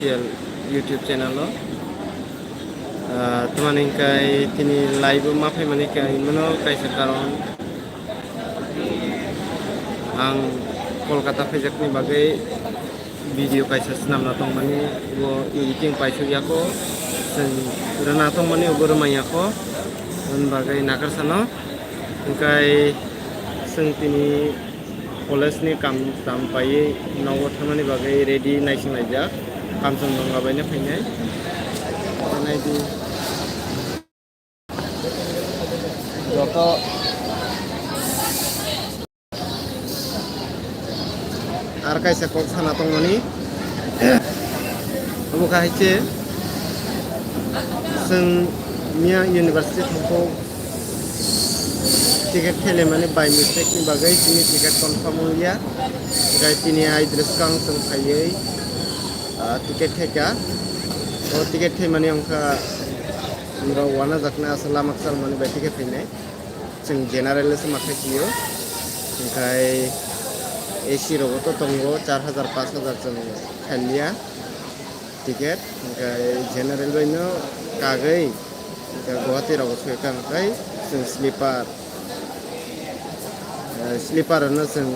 YouTube channel lo tumani kai tini live mapai mani kai mano kaisa karon ang Kolkata phajakni bagai video kaisa snam na tong mani wo editing paisu yako sen rana tong mani ugor mayako un bagai nakar sano kai seng tini college ni kam sampai nawo thamani bagai ready naising naija kamsong dong gabaina fainya anai di joto ar kaisa kok sana tong mani amu kahaiche seng mia university thongko tiket khele mane by mistake ni bagai tini tiket confirm ya gai tini address kang seng phaiye tiket kheka o tiket khai mane angka আমরা ওয়ানা যাকনা আসলা মাকসাল মানে by tiket ফিনাই जों general se makhaiyo ओमफ्राय AC रबो तो दंगो 4000 5000 जों खालिया tiket ओमफ्राय general बायनो कागै गुवाहाटी रबो सयखांखाय जों स्लिपार न जों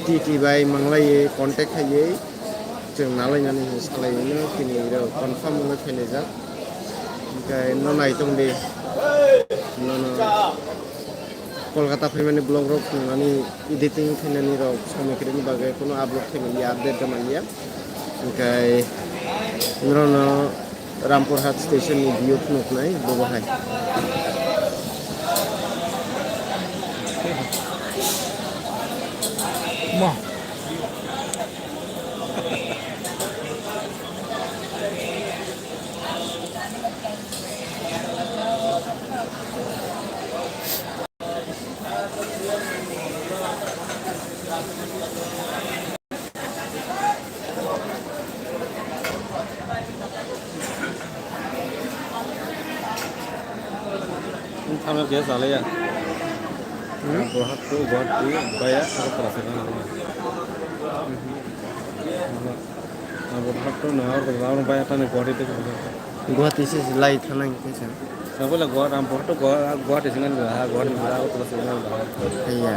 टीटी बाय मंगलायै कन्टेक्ट खायै जों नालायनानै सालायनो किनि कनफार्म मोनो फैनाय जा ओमफ्राय न नायदों दे कलकाता फैमाने ब्लग रक खुंनानै एडिटिं फैनानै रक समेक्रेनि बागै कोनो आपलोड फैनानै आपडेट दमालिया ओमफ्राय नरनो रामपुरहाट स्टेशननि भिउ फुनुकनाय बबहाय मा Kamu biasa lah ya. Buat bayar atau perasaan apa? Buat tuh nah orang bayar kan buat itu. Buat isi lain kan yang itu. Saya lah buat tuh buat isi kan buat terus ini. Iya.